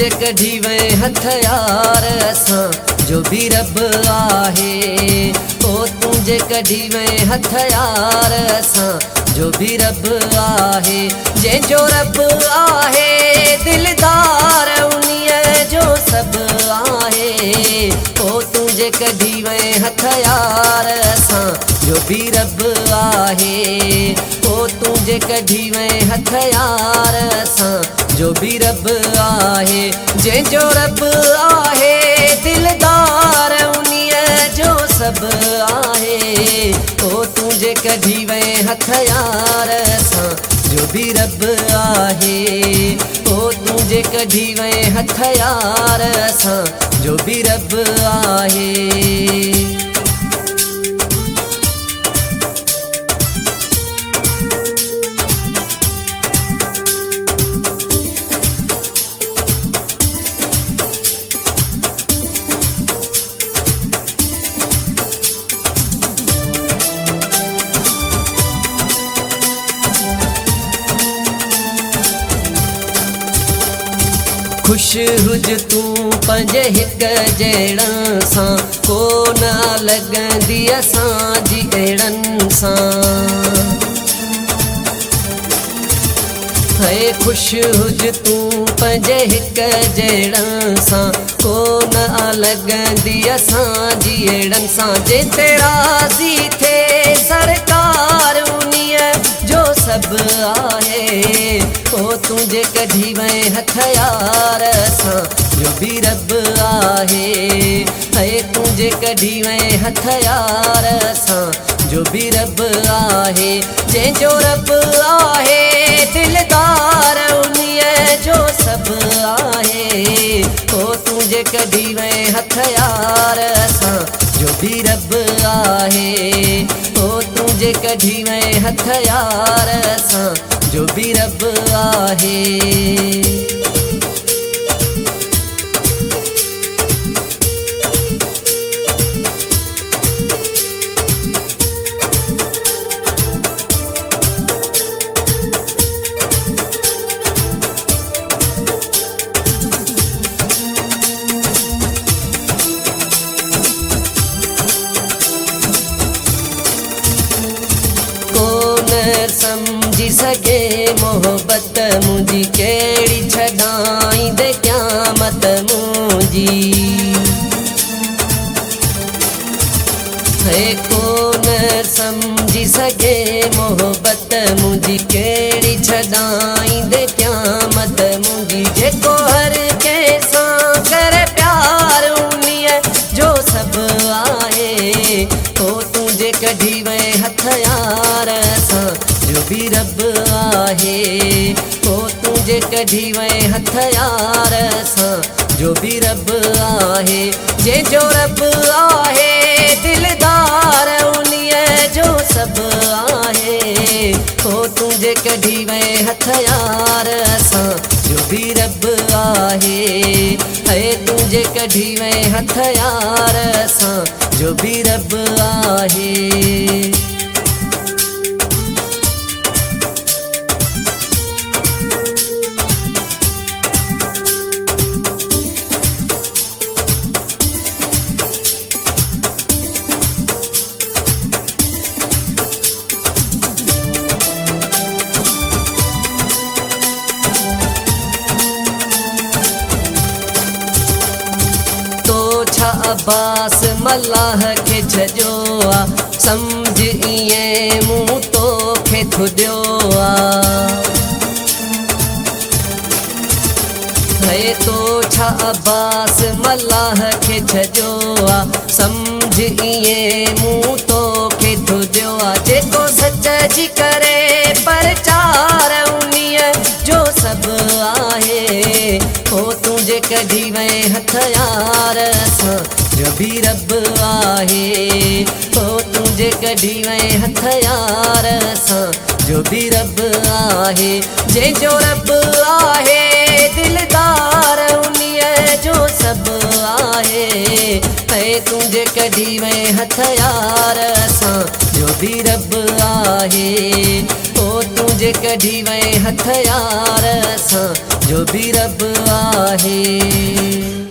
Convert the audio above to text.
जे कढी वे हथियार असां जो भी रब आहे। ओ तुझे कढी वे हथियार असां जो भी रब आहे। जंहिंजो रब आहे दिलदार उन्हीअ जो सब आहे। ओ तुझे कढी वे हथियार असां जो भी रब आहे। ओ तुझे कढी वे हथियार असां जो भी रब आहे। जंहिंजो रब आहे दिलदार उन्हीअ जो सब आहे। ओ तुझे कढी वे हथियार असां जो भी रब आहे। ओ तुझे कढी वे हथियार असां जो भी रब आहे। खुश हुज तू पंहिंजे हिक जहिड़नि सां को न लॻंदी असांजी अहिड़नि सां। है खुश हुज तू पंहिंजे हिक जहिड़नि सां को न लॻंदी असांजी अहिड़नि सां। जे ते राज़ी थिए सरकार उन्हीअ जो सब आहे। ओ तुझे कढी वे हथियार असां जो भी रब आहे। है तुझे कढी वे हथियार असां जो भी रब आहे। जंहिंजो रब आहे दिलदार उन्हीअ जो सब आहे। ओ तुझे कढी वे हथियार असां जो भी रब आहे। ओ तुझे कढी वे हथियार असां जो भी रब आहे। समझी सके मोहब्बत मुझी केड़ी छड़ाई दे क़यामत मुझी। है कौन समझी सके मोहब्बत मुझी केड़ी छड़ाई दे क़यामत मुझी। जेको हर कंहिंसां करे प्यार उन्हीअ जो सब आहे। ओ तुझे कढी वे हथियार असां जो भी रब आहे। ओ तुझे कढी वे हथियार असां जो भी रब आहे। जंहिंजो रब आहे दिलदार उन्हीअ जो सब आहे। ओ तुझे कढी वे हथियार असां जो भी रब आहे। है तुझे कढी वे हथियार असां जो भी रब आहे। अब्बास मल्लाह के छजो आ समझ इए मुँह तो खे थुडियो आ। है तो छा अब्बास मल्लाह के छजो आ समझ इए मुँह तो खे थुडियो आ। जेको सच जी करे परचार उन्हीअ जो सब आहे। ओ तुझे कढी वे हथियार असां जो भी रब आहे। ओ तुझे कढी वे हथियार असां जो भी रब आहे। जंहिंजो रब आहे दिलदार उन्हीअ जो सब आहे। है तुझे कढी वे हथियार असां जो भी रब आहे। ओ जे कढी वए हथ यार असां जो भी रब आहे।